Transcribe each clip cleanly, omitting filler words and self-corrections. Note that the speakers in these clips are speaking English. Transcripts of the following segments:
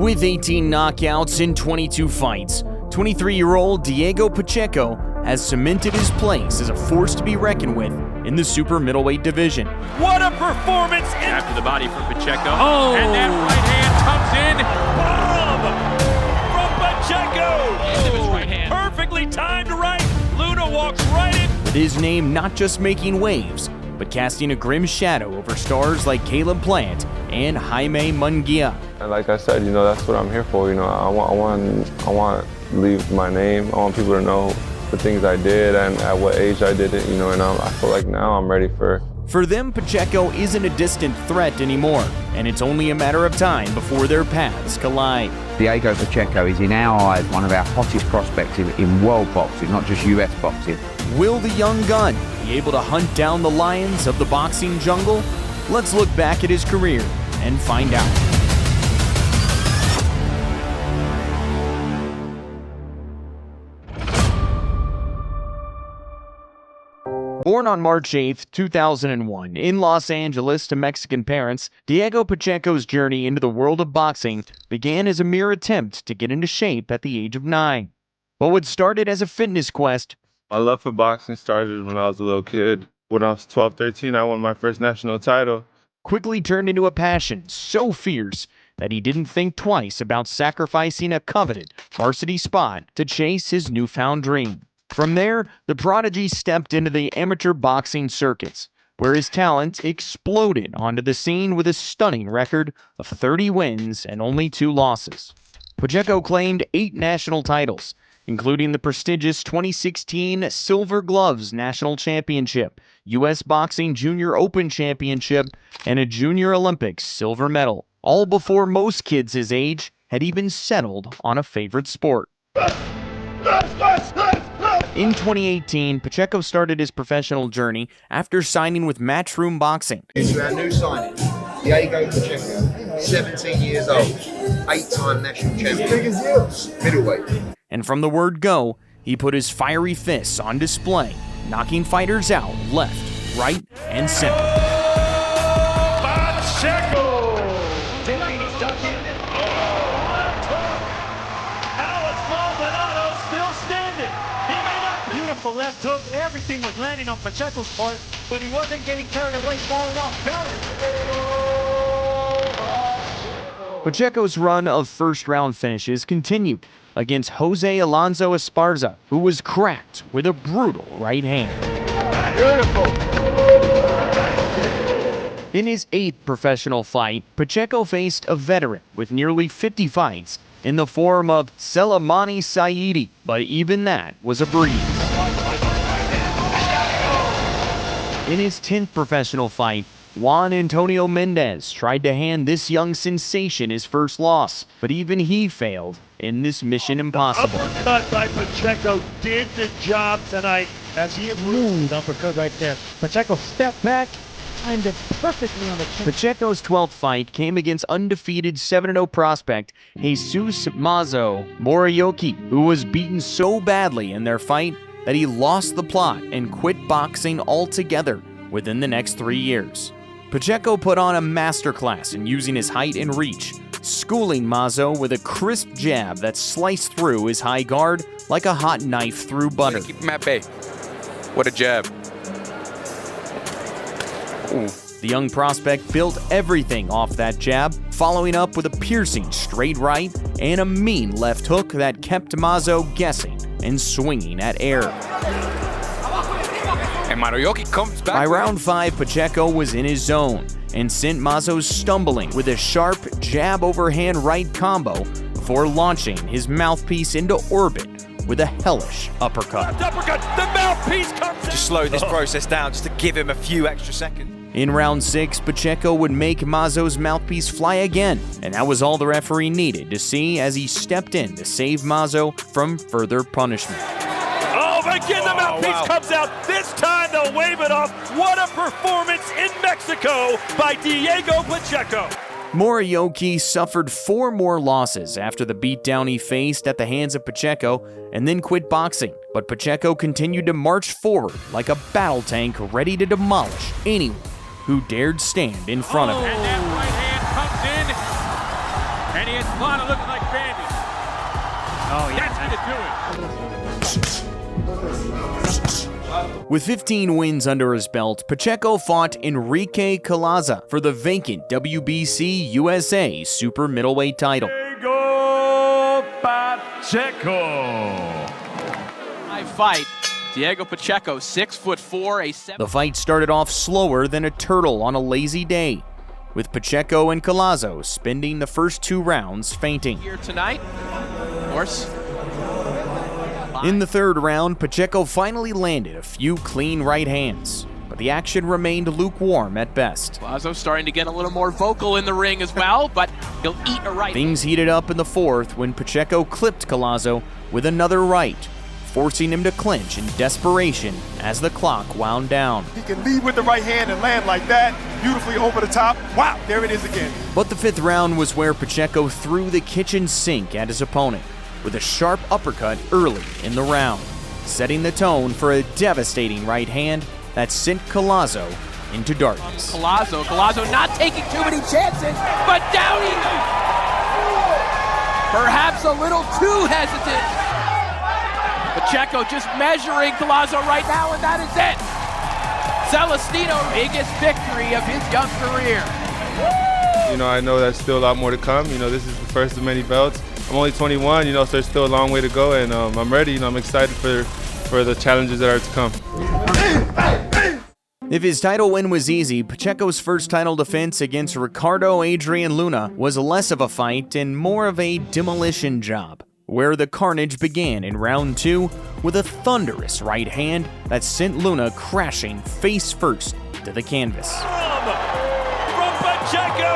With 18 knockouts in 22 fights, 23-year-old Diego Pacheco has cemented his place as a force to be reckoned with in the super middleweight division. What a performance! After the body from Pacheco. Oh! And that right hand comes in. Bomb from Pacheco! End of his right hand. Perfectly timed right. Luna walks right in. With his name not just making waves, but casting a grim shadow over stars like Caleb Plant and Jaime Munguia. And like I said, that's what I'm here for. I want to leave my name. I want people to know the things I did and at what age I did it, and I feel like now I'm ready for. For them, Pacheco isn't a distant threat anymore, and it's only a matter of time before their paths collide. Diego Pacheco is, in our eyes, one of our hottest prospects in world boxing, not just US boxing. Will the young gun be able to hunt down the lions of the boxing jungle? Let's look back at his career and find out. Born on March 8, 2001, in Los Angeles to Mexican parents, Diego Pacheco's journey into the world of boxing began as a mere attempt to get into shape at the age of 9. But what started as a fitness quest, My love for boxing started when I was a little kid. When I was 12, 13, I won my first national title. quickly turned into a passion so fierce that he didn't think twice about sacrificing a coveted varsity spot to chase his newfound dream. From there, the prodigy stepped into the amateur boxing circuits, where his talent exploded onto the scene with a stunning record of 30 wins and only 2 losses. Pacheco claimed 8 national titles, including the prestigious 2016 Silver Gloves National Championship, U.S. Boxing Junior Open Championship, and a Junior Olympics silver medal, all before most kids his age had even settled on a favorite sport. In 2018, Pacheco started his professional journey after signing with Matchroom Boxing. To our new signing, Diego Pacheco, 17 years old, 8-time national champion, middleweight. And from the word go, he put his fiery fists on display, knocking fighters out left, right, and center. Pacheco! Alex Maldonado still standing. He made a beautiful left hook. Everything was landing on Pacheco's part, but he wasn't getting carried away, falling off balance. Pacheco's run of first-round finishes continued against Jose Alonso Esparza, who was cracked with a brutal right hand. Beautiful. In his 8th professional fight, Pacheco faced a veteran with nearly 50 fights in the form of Selemani Saidi, but even that was a breeze. In his 10th professional fight, Juan Antonio Mendez tried to hand this young sensation his first loss, but even he failed in this mission impossible. Uppercut by Pacheco did the job tonight as he moved. Uppercut right there. Pacheco stepped back, timed it perfectly on the chin. Pacheco's 12th fight came against undefeated 7-0 prospect Jesus Mazo Morioki, who was beaten so badly in their fight that he lost the plot and quit boxing altogether within the next 3 years. Pacheco put on a masterclass in using his height and reach, schooling Mazo with a crisp jab that sliced through his high guard like a hot knife through butter. Keep him at bay. What a jab. Ooh. The young prospect built everything off that jab, following up with a piercing straight right and a mean left hook that kept Mazo guessing and swinging at air. And Morioki comes back. By round 5, Pacheco was in his zone and sent Mazo stumbling with a sharp jab overhand right combo before launching his mouthpiece into orbit with a hellish uppercut. Uppercut, the mouthpiece comes in. Just slow this process down just to give him a few extra seconds. In round 6, Pacheco would make Mazo's mouthpiece fly again, and that was all the referee needed to see as he stepped in to save Mazo from further punishment. Oh, again the mouthpiece comes out. This time they'll wave it off. What a performance in Mexico by Diego Pacheco. Morioki suffered 4 more losses after the beatdown he faced at the hands of Pacheco and then quit boxing. But Pacheco continued to march forward like a battle tank ready to demolish anyone who dared stand in front of him. And that right hand And he has Lana looking like Bambi. Oh, That's gonna do it. With 15 wins under his belt, Pacheco fought Enrique Calaza for the vacant WBC USA Super Middleweight title. Diego Pacheco. Fight. Diego Pacheco, 6'4", a 7. The fight started off slower than a turtle on a lazy day, with Pacheco and Calazo spending the first 2 rounds fainting. Here tonight, of course. In the 3rd round, Pacheco finally landed a few clean right hands, but the action remained lukewarm at best. Lazo starting to get a little more vocal in the ring as well, but he'll eat a right. Things heated up in the 4th when Pacheco clipped Calazo with another right, forcing him to clinch in desperation as the clock wound down. He can lead with the right hand and land like that, beautifully over the top. Wow, there it is again. But the 5th round was where Pacheco threw the kitchen sink at his opponent with a sharp uppercut early in the round, setting the tone for a devastating right hand that sent Calazo into darkness. Calazo not taking too many chances, but Downey perhaps a little too hesitant. Pacheco just measuring Calazo right now, and that is it. Celestino, biggest victory of his young career. You know, I know there's still a lot more to come. You know, this is the first of many belts. I'm only 21, you know, so there's still a long way to go, and I'm ready. You know, I'm excited for the challenges that are to come. If his title win was easy, Pacheco's first title defense against Ricardo Adrian Luna was less of a fight and more of a demolition job, where the carnage began in round 2 with a thunderous right hand that sent Luna crashing face first to the canvas. From Pacheco.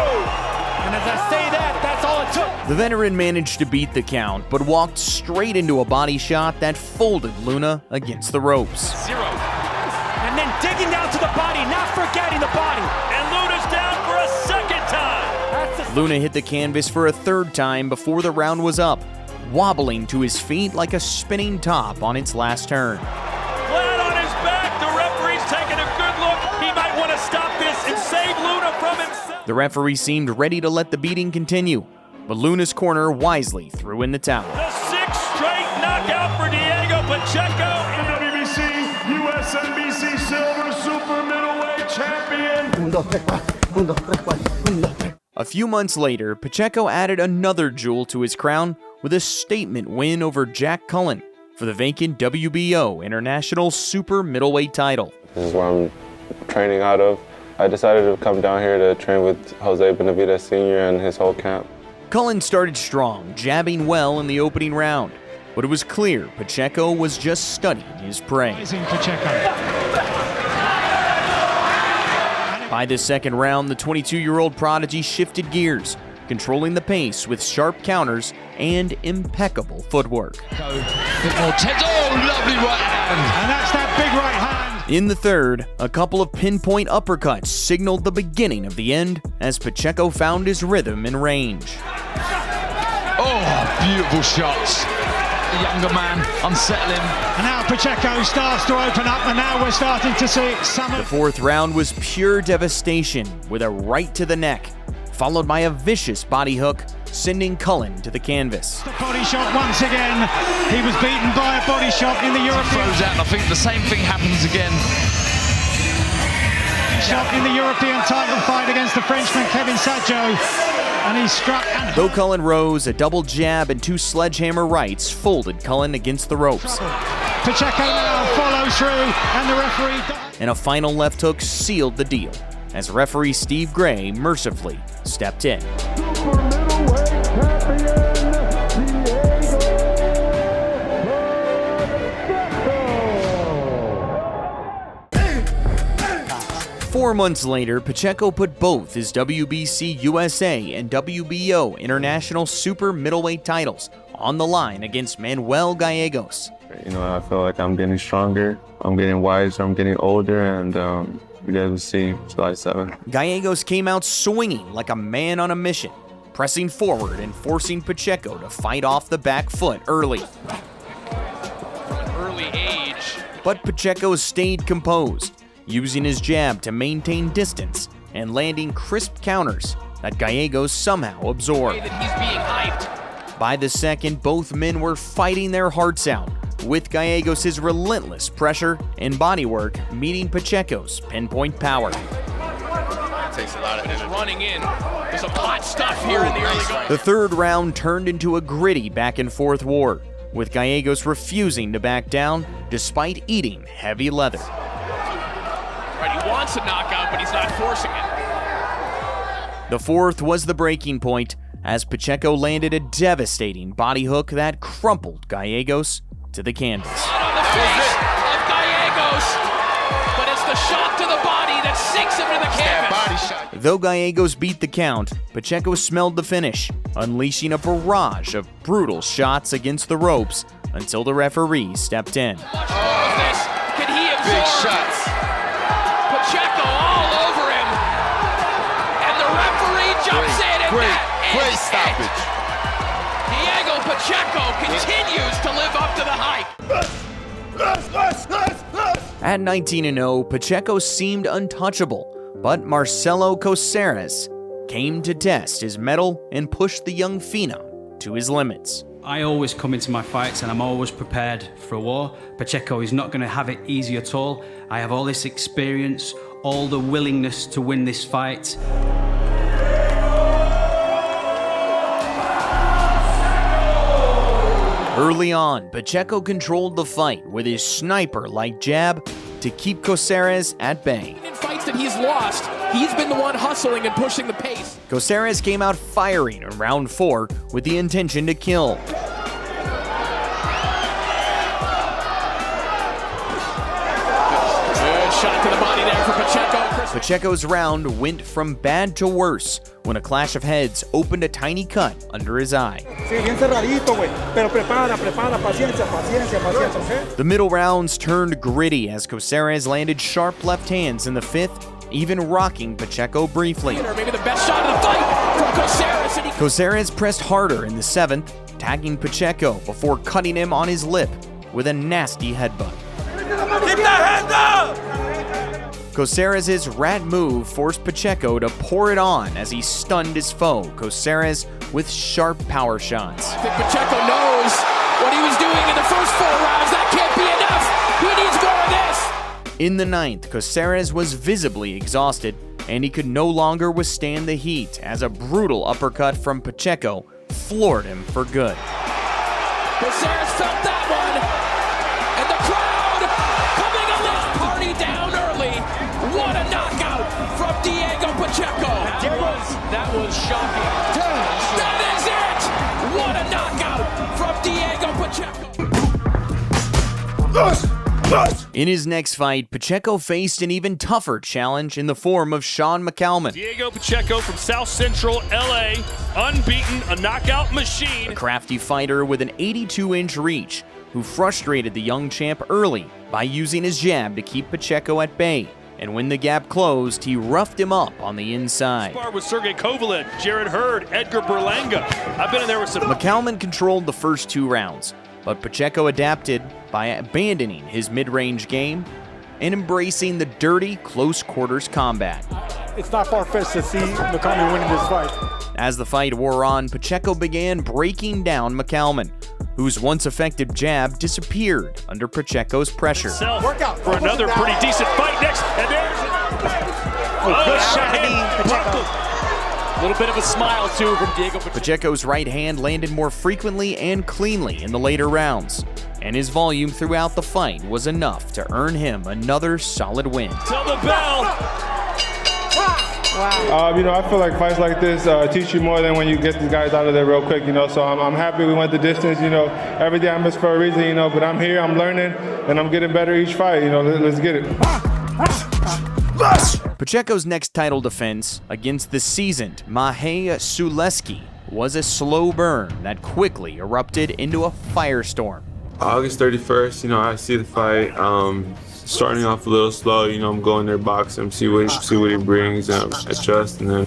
And as I say that, that's all it took. The veteran managed to beat the count, but walked straight into a body shot that folded Luna against the ropes. 0. And then digging down to the body, not forgetting the body. And Luna's down for a 2nd time. Luna hit the canvas for a 3rd time before the round was up, wobbling to his feet like a spinning top on its last turn. Flat on his back, the referee's taking a good look. He might want to stop this and save Luna from himself. The referee seemed ready to let the beating continue, but Luna's corner wisely threw in the towel. The 6th straight knockout for Diego Pacheco. The WBC USNBC Silver Super Middleweight Champion. A few months later, Pacheco added another jewel to his crown with a statement win over Jack Cullen for the vacant WBO International Super Middleweight title. This is where I'm training out of. I decided to come down here to train with Jose Benavidez Sr. and his whole camp. Cullen started strong, jabbing well in the opening round, but it was clear Pacheco was just studying his prey. By the 2nd round, the 22-year-old prodigy shifted gears, controlling the pace with sharp counters and impeccable footwork. Lovely right hand. And that's that big right hand. In the 3rd, a couple of pinpoint uppercuts signaled the beginning of the end as Pacheco found his rhythm and range. Oh, beautiful shots. The younger man unsettling. And now Pacheco starts to open up, and now we're starting to see some The of 4th round was pure devastation with a right to the neck, followed by a vicious body hook, sending Cullen to the canvas. the body shot once again. He was beaten by a body shot in the European Throws out, and I think the same thing happens again. shot in the European title fight against the Frenchman Kevin Sajo. And he struck. Though Cullen rose, a double jab and 2 sledgehammer rights folded Cullen against the ropes. Pacheco now follows through, and the referee. And a final left hook sealed the deal, as referee Steve Gray mercifully stepped in. Super middleweight champion, Diego Pacheco. 4 months later, Pacheco put both his WBC USA and WBO International Super Middleweight titles on the line against Manuel Gallegos. You know, I feel like I'm getting stronger, I'm getting wiser, I'm getting older, and you guys will see July 7th. Gallegos came out swinging like a man on a mission, pressing forward and forcing Pacheco to fight off the back foot early. Early age. But Pacheco stayed composed, using his jab to maintain distance and landing crisp counters that Gallegos somehow absorbed. That he's being hyped. By the second, both men were fighting their hearts out, with Gallegos' relentless pressure and bodywork meeting Pacheco's pinpoint power. Takes a lot of it. Running in. There's some hot stuff here in the early going. The third round turned into a gritty back-and-forth war, with Gallegos refusing to back down despite eating heavy leather. Right, he wants a knockout, but he's not forcing it. The fourth was the breaking point, as Pacheco landed a devastating body hook that crumpled Gallegos to the canvas. On the face of Gallegos, but it's the shot to the body that sinks him to the canvas. Though Gallegos beat the count, Pacheco smelled the finish, unleashing a barrage of brutal shots against the ropes until the referee stepped in. Much more of this. Can he absorb? Big shots. Pacheco all over him. And the referee jumps in and Great stoppage. Diego Pacheco continues to live up to the hype. At 19-0, Pacheco seemed untouchable, but Marcelo Coceres came to test his mettle and pushed the young phenom to his limits. I always come into my fights and I'm always prepared for a war. Pacheco is not going to have it easy at all. I have all this experience, all the willingness to win this fight. Early on, Pacheco controlled the fight with his sniper-like jab to keep Coceres at bay. In fights that he's lost, he's been the one hustling and pushing the pace. Coceres came out firing in round 4 with the intention to kill. Good shot to the body there for Pacheco. Pacheco's round went from bad to worse when a clash of heads opened a tiny cut under his eye. The middle rounds turned gritty as Coceres landed sharp left hands in the 5th, even rocking Pacheco briefly. Maybe the best shot of the fight from Coceres. Coceres pressed harder in the 7th, tagging Pacheco before cutting him on his lip with a nasty headbutt. Keep that hand up! Coceres' rat move forced Pacheco to pour it on as he stunned his foe, Coceres, with sharp power shots. I think Pacheco knows what he was doing in the first 4 rounds. That can't be enough. He needs more of this. In the 9th, Coceres was visibly exhausted, and he could no longer withstand the heat as a brutal uppercut from Pacheco floored him for good. Coceres felt that one, and the crowd coming on this party down early. What a knockout from Diego Pacheco. That was shocking. That is it. What a knockout from Diego Pacheco. In his next fight, Pacheco faced an even tougher challenge in the form of Sean McCalman. Diego Pacheco from South Central LA, unbeaten, a knockout machine. A crafty fighter with an 82-inch reach who frustrated the young champ early by using his jab to keep Pacheco at bay. And when the gap closed, he roughed him up on the inside. Spar with Sergey Kovalev, Jared Hurd, Edgar Berlanga. I've been in there with some... McCalman controlled the first 2 rounds, but Pacheco adapted by abandoning his mid-range game and embracing the dirty, close-quarters combat. It's not far-fetched to see McCalman winning this fight. As the fight wore on, Pacheco began breaking down McCalman, whose once effective jab disappeared under Pacheco's pressure. Workout for another pretty decent fight next, and there's it. Good shot. A little bit of a smile, too, from Diego Pacheco. Pacheco's right hand landed more frequently and cleanly in the later rounds, and his volume throughout the fight was enough to earn him another solid win. Tell the bell. Wow. I feel like fights like this teach you more than when you get these guys out of there real quick, so I'm happy we went the distance, every day I miss for a reason, but I'm here, I'm learning, and I'm getting better each fight, let's get it. Pacheco's next title defense against the seasoned Mahé Suleski was a slow burn that quickly erupted into a firestorm. August 31st, I see the fight, starting off a little slow, I'm going there, box him, see what he brings, and adjust, and then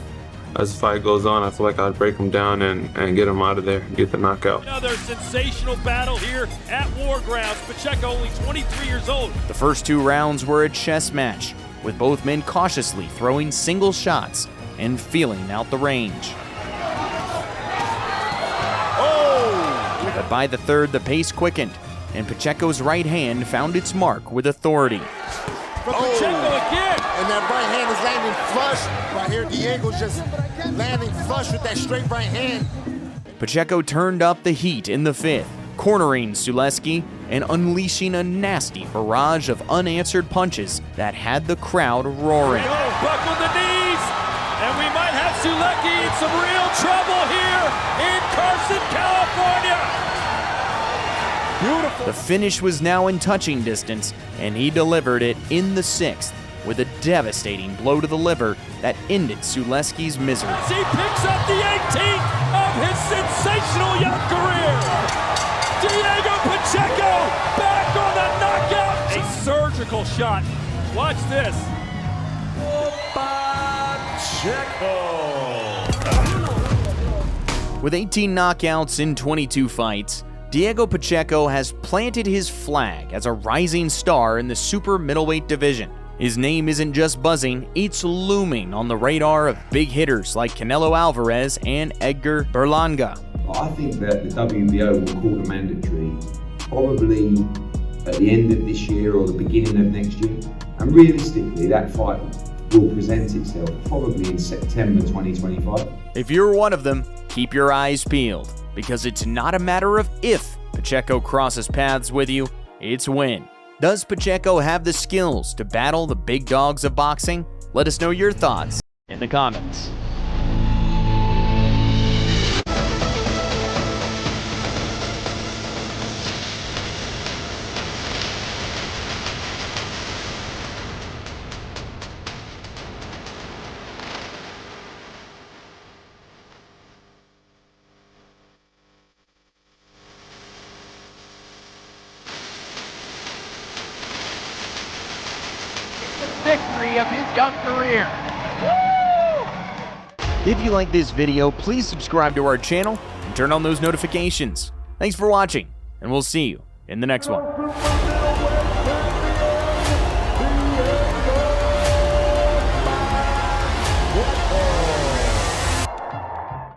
as the fight goes on, I feel like I'd break him down and get him out of there, get the knockout. Another sensational battle here at War Grounds. Pacheco only 23 years old. The first 2 rounds were a chess match, with both men cautiously throwing single shots and feeling out the range. But by the third, the pace quickened, and Pacheco's right hand found its mark with authority. From Pacheco again. And that right hand is landing flush. Right here, Diego's just landing flush with that straight right hand. Pacheco turned up the heat in the fifth, cornering Suleski and unleashing a nasty barrage of unanswered punches that had the crowd roaring. Buckle the knees, and we might have Suleski in some real trouble here in Carson, California. Beautiful. The finish was now in touching distance, and he delivered it in the sixth with a devastating blow to the liver that ended Suleski's misery. As he picks up the 18th of his sensational young career, Diego Pacheco back on the knockout. A surgical shot. Watch this. Pacheco. With 18 knockouts in 22 fights, Diego Pacheco has planted his flag as a rising star in the super middleweight division. His name isn't just buzzing, it's looming on the radar of big hitters like Canelo Alvarez and Edgar Berlanga. I think that the WBO will call the mandatory probably at the end of this year or the beginning of next year. And realistically, that fight will present itself probably in September 2025. If you're one of them, keep your eyes peeled, because it's not a matter of if Pacheco crosses paths with you, it's when. Does Pacheco have the skills to battle the big dogs of boxing? Let us know your thoughts in the comments. Victory of his young career. If you like this video, please subscribe to our channel and turn on those notifications. Thanks for watching, and we'll see you in the next one.